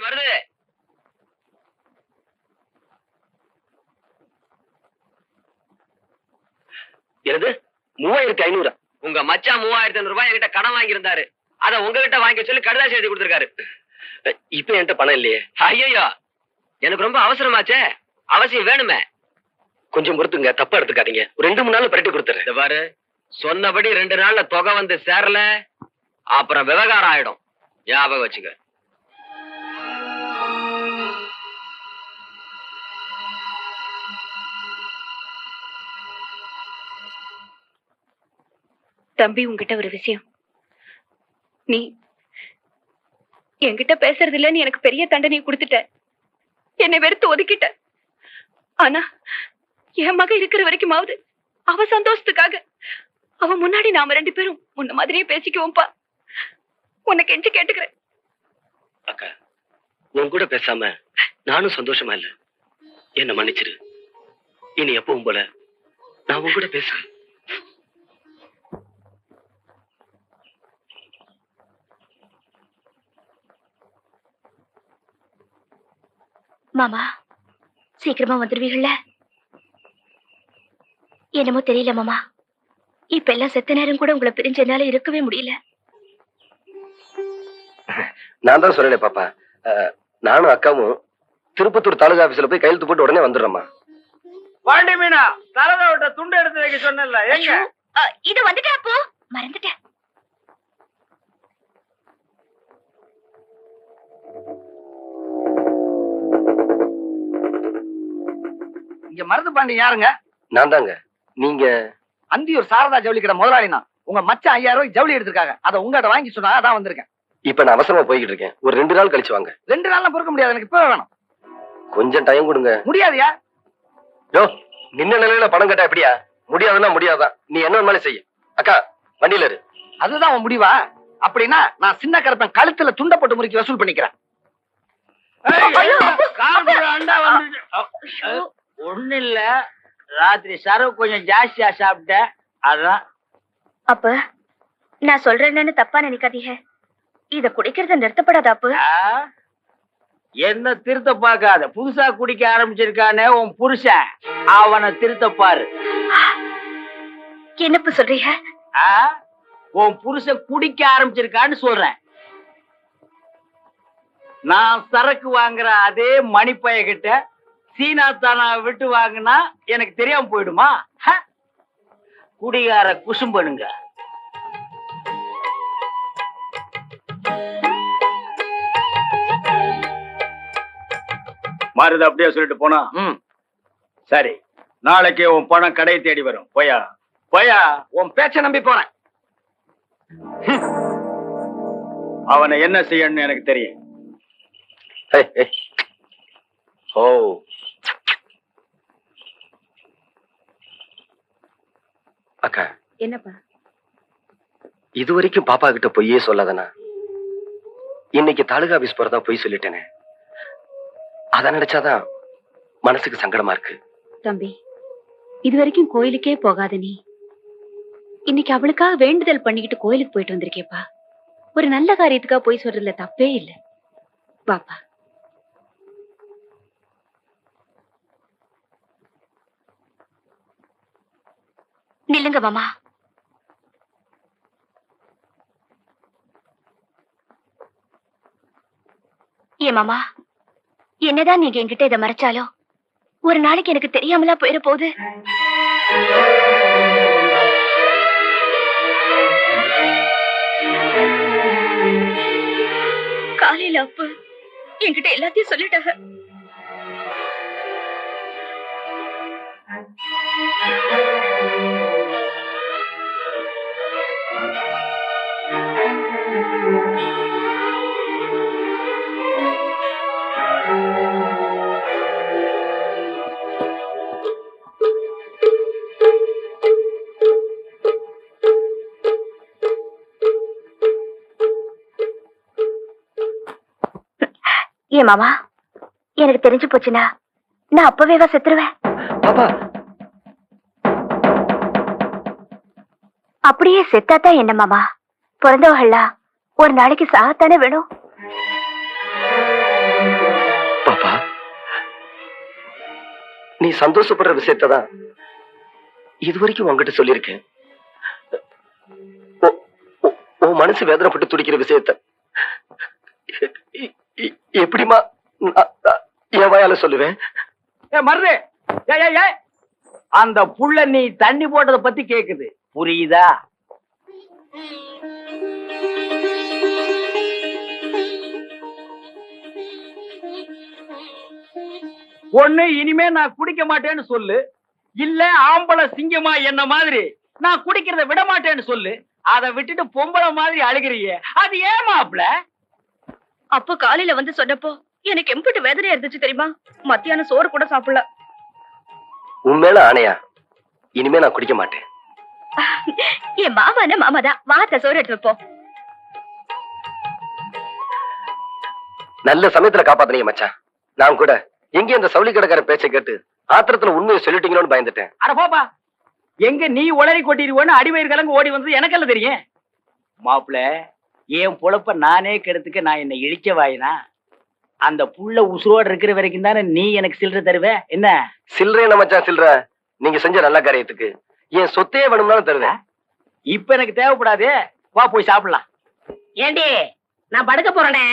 வருது. எனது 3500. உங்க மச்சான் 3500 ரூபாய் என்கிட்ட கடன் வாங்கி இருந்தாரு. அத உங்ககிட்ட வாங்கி சொல்லி கடுதாசி எழுதி கொடுத்திருக்காரு. இப்ப என்கிட்ட பணம் இல்லையே. ஐயோ, எனக்கு ரொம்ப அவசரமாச்சே, அவசியம் வேணுமே. கொஞ்சம் பொறுத்துங்க, தப்பா எடுத்துக்காதீங்க. ஒரு 2-3 நாள்ல பரட்டி கொடுத்துறேன். இந்த பாரு, சொன்னபடி 2 நாள்ல தொகை வந்து சேரல, அப்புறம் விவகாரம் ஆயிடும். ஞாபகம் வச்சுக்க. தம்பி, உங்ககிட்ட ஒரு விஷயம். நீ என்கிட்ட பேசுறது இல்லன்னு எனக்கு பெரிய தண்டனையை கொடுத்துட்ட. என்னை வெறுத்து ஒதுக்கிட்ட. ஆனா என் மக இருக்கிற வரைக்குமாவது அவ சந்தோஷத்துக்காக அவ முன்னாடி நாம 2 பேரும் முன்ன மாதிரியே பேசிக்குவோம்பா. உனக்கு எஞ்சி கேட்டுக்கிறேன். அக்கா, உன் கூட பேசாம நானும் சந்தோஷமா இல்ல. என்ன மன்னிச்சிரு. இனி எப்பவும் போல நான் உன் கூட பேசுறேன். மாமா, சீக்கிரமா வந்துருவீங்கல்ல? என்னமோ தெரியல மாமா, இப்ப எல்லாம் செத்த நேரம் கூட உங்களை பிரிஞ்ச என்னால இருக்கவே முடியல. நான் தான் சொல்லல பாப்பா, நானும் அக்காவும் திருப்பத்தூர் தாலுகா ஆபீஸ்ல போய் கையெழுத்து போட்டு உடனே வந்துடுறோம்மா. பாண்டி மீனா, தலகாவிட்ட துண்டு எடுத்து வைக்க சொன்னல, எங்க? இது வந்துட்டா அப்போ மறந்துட்டேன். இங்க மருது பாண்டி யாருங்க? நான் தாங்க. நீங்க? அந்தியூர் சாரதா ஜவுளி கடை முதலாளினா. உங்க மச்சான் 5000 ரூபாய் ஜவுளி எடுத்திருக்காங்க. அதை உங்ககிட்ட வாங்கி சொன்னா அதான் வந்திருக்கேன். இப்ப நான் அவசரமா போய்கிட்டு இருக்கேன். ஒரு 2 நாள் கழிச்சு வாங்க. 2 நாள்லாம் பொறுக்க முடியாது, எனக்கு இப்பவே வேணும். கொஞ்சம் டைம் கொடுங்க. முடியாதியா? யோ, நின்ன நிலையில பணம் கேட்டா எப்படியா? முடியாதுன்னா முடியாதான். நீ என்ன மேலே செய்ய. அக்கா, வண்டியில இரு. அதுதான் உன் முடிவா? அப்படின்னா நான் சின்ன கருப்பன் கழுத்துல துண்ட போட்டு முறுக்கி வசூல் பண்ணிக்கிறேன். ஒண்ணு இல்ல, ராத்திரி சரவு கொஞ்சம் ஜாஸ்தியா சாப்பிட்டேன், அதான். அப்ப நான் சொல்றேன்னு தப்பா நினைக்காதீங்க. இத குடிக்கிறத நிறுத்தப்படாத அப்ப. என்ன திருத்த பாக்காத, புதுசா குடிக்க ஆரம்பிச்சிருக்கானே உன் புருஷன், அவனை திருத்த பாரு. என்னப்பு சொல்றீங்க? உன் புருஷன் குடிக்க ஆரம்பிச்சிருக்கான்னு சொல்றேன். நான் சரக்கு வாங்குற அதே மணிப்பைய கிட்ட சீனா தானா விட்டு வாங்கினா எனக்கு தெரியாம போயிடுமா? குடிகார குசும்பனுங்க. மாறுது அப்படியே சொல்லிட்டு போனா. சரி, நாளைக்கு உன் பணம் கடையை தேடி வரும். போயா போயா, உன் பேச்ச நம்பி போறேன். அவனை என்ன செய்யணும்னு எனக்கு தெரியும். ஓ, அக்கா. என்னப்பா? இதுவரைக்கும் பாப்பா கிட்ட பொய்யே சொல்லாதனா, இன்னைக்கு தாலுகா ஆபீஸ் போறதா பொய் சொல்லிட்டேனே. அத நினைச்சாதான் மனசுக்கு சங்கடமா இருக்கு. தம்பி, இது வரைக்கும் கோயிலுக்கே போகாத நீ இன்னைக்கு அவளுக்காக வேண்டுதல் பண்ணிக்கிட்டு கோயிலுக்கு போயிட்டு வந்திருக்கேப்பா. ஒரு நல்ல காரியத்துக்காக போய் சொல்றதுல தப்பே இல்லை. பாப்பா, நில்லுங்க மாமா. ஏ மாமா, என்னதான் நீங்க என்கிட்ட இதை மறைச்சாலும் ஒரு நாளைக்கு எனக்கு தெரியாமலா போயிட போகுது. காலையில அப்ப என்கிட்ட எல்லாத்தையும் சொல்லிட்டாங்க. ஏ மாமா, எனக்கு தெரிஞ்சு போச்சுன்னா நான் அப்பவேவா செத்துருவேன். பாப்பா, அப்படியே செத்தாதான் என்ன மாமா? பிறந்தவர்களா ஒரு நாளைக்கு சாகத்தானே வேணும். சந்தோஷப்படுற விஷயத்தான் இதுவரைக்கும் உங்ககிட்ட சொல்லியிருக்கேன். உன் மனசு வேதனைப்பட்டு துடிக்கிற விஷயத்த எப்படிமா என் வாயால சொல்லுவேன்? மருது, அந்த புள்ள நீ தண்ணி போட்டத பத்தி கேக்குது, புரியுதா? ஒண்ணு இனிமே நான் குடிக்க மாட்டேன்னு சொல்லு, இல்ல ஆம்பளை சிங்கமா என்ன மாதிரி நான் குடிக்கிறத விட மாட்டேன்னு சொல்லு. அதை விட்டுட்டு பொம்பளை மாதிரி அழுகிறியே, அது ஏன் மாப்ள? அப்போ காலையில வந்து சொன்னப்போ எனக்கு எம்பிட்டு வேதனையா இருந்துச்சு தெரியுமா? மத்தியானம் சோறு கூட சாப்பிடல. உண்மையில ஆணையா இனிமே நான் குடிக்க மாட்டேன். என் மாமானா மாமாதான். வாத்த சோறு எடுத்து வைப்போம். நல்ல சமயத்துல காப்பாத்தினீங்க மச்சான். நான் கூட எங்க இந்த சவுளி கடைக்கார பேச்சை கேட்டு ஆத்திரத்துல உண்மையை சொல்லிட்டீங்களோன்னு பயந்துட்டேன். அட போப்பா, எங்க நீ உளறி கொட்டிடுவோன்னு அடிவயிறு கலங்க ஓடி வந்தது எனக்கெல்லாம் தெரியும். மாப்பிள, என் பொழப்ப நானே கெடுத்துக்க நான் என்ன இழிச்ச வாயினா? அந்த புள்ள உசுரோடு இருக்கிற வரைக்கும் தானே நீ எனக்கு சில்லறை தருவ. என்ன சில்லறை என்ன மச்சான் சில்லற? நீங்க செஞ்ச நல்ல காரியத்துக்கு என் சொத்தையே வேணும்னாலும் தருவேன். இப்ப எனக்கு தேவைப்படாது, வா போய் சாப்பிடலாம். ஏண்டி நான் படுக்க போறேனே,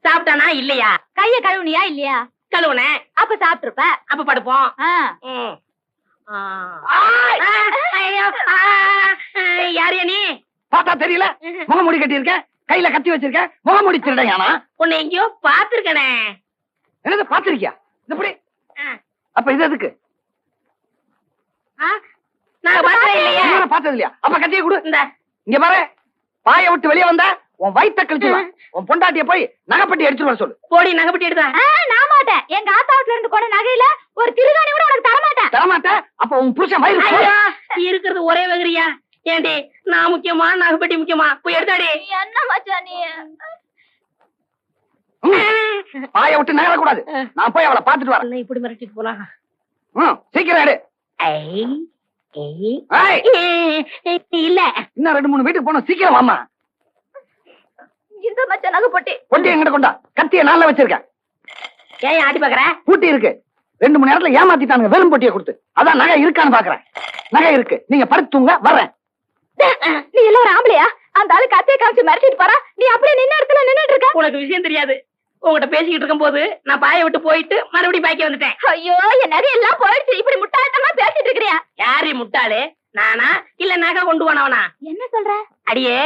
சாப்பிட்டானா இல்லையா? கைய கழுவுனியா இல்லையா? கழுவுனேன். அப்ப சாப்பிட்டுருப்ப. அப்ப படுப்போம். ம். ஐயோ, யாரையா நீ? பார்த்தா தெரியல, முகமூடி கட்டி இருக்க, கையில கத்தி வச்சிருக்க, முகமூடி திருடையானா? உன்னை எங்கேயோ பாத்துருக்கனே. என்னது பாத்திருக்கியா? இப்படி அப்ப இது எதுக்கு? நான் பார்த்ததே இல்லையே. பார்த்தது இல்லையா? அப்ப கத்தியை கொடு. இந்த இங்க பாரு, பாய விட்டு வெளியே வந்தா உன் வயித்த கழிச்சுடுவேன். உன் பொண்டாட்டிய போய் நகைப்பட்டி எடுத்துட்டு வர சொல்லு. போடி நகைப்பட்டி எடுத்தா. நான் மாட்டேன். எங்க ஆத்தாவுல இருந்து கூட நகையில ஒரு திருகாணி கூட உனக்கு தர மாட்டேன். தரமாட்டேன். அப்ப உன் புருஷன் வயிறு ஐயா, இருக்கிறது ஒரே வகரியா? ஏண்டி நான் முக்கியமா நகைப்பட்டி முக்கியமா? போய் எடுத்தாடி. என்ன மச்சான் நீ? பாய விட்டு நகர கூடாது. நான் போய் அவளை பாத்துட்டு வரேன். இப்படி மிரட்டிட்டு போலாம். சீக்கிரம் எடு. இல்ல இன்னும் 2-3 வீட்டுக்கு போனோம். சீக்கிரம் வாமா. இந்த மச்சான் நகை போட்டி. கொண்டு எங்கிட்ட கொண்டா. கத்திய நாள்ல வச்சிருக்கேன். ஏன் ஆட்டி பாக்குற? பூட்டி இருக்கு. 2-3 நேரத்துல ஏமாத்திட்டானுங்க வெறும் பொட்டியை கொடுத்து. அதான் நகை இருக்கான்னு பாக்குறேன். நகை இருக்கு, நீங்க படுத்துங்க, வர்றேன். நீ எல்லாம் ஒரு ஆம்பளையா? அந்த ஆளு கத்திய காமிச்சு மிரட்டிட்டு போறா, நீ அப்படியே நின்ன இடத்துல நின்னுட்டு இருக்க. உனக்கு விஷயம் தெரியாது. உங்ககிட்ட பேசிக்கிட்டு இருக்கும் போது நான் பாய விட்டு போயிட்டு மறுபடியும் பாய்க்க வந்துட்டேன். ஐயோ, என் நகை எல்லாம் போயிடுச்சு. இப்படி முட்டாள்தனமா பேசிட்டு இருக்கிறியா? யாரு முட்டாளு? நானா இல்ல நகை கொண்டு போனவனா? என்ன சொல்ற? அடியே,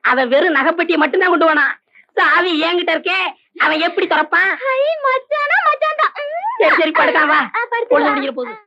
அவன் வெறும் நகைப்பெட்டியை மட்டும்தான் கொண்டு போனான். சாவி என்கிட்ட இருக்கே, அவன் எப்படி திறப்பான்? மச்சானா மச்சான் தான். சரி சரி படுக்கான் வா. படுத்து பொழுது வா. முடிக்கிற போது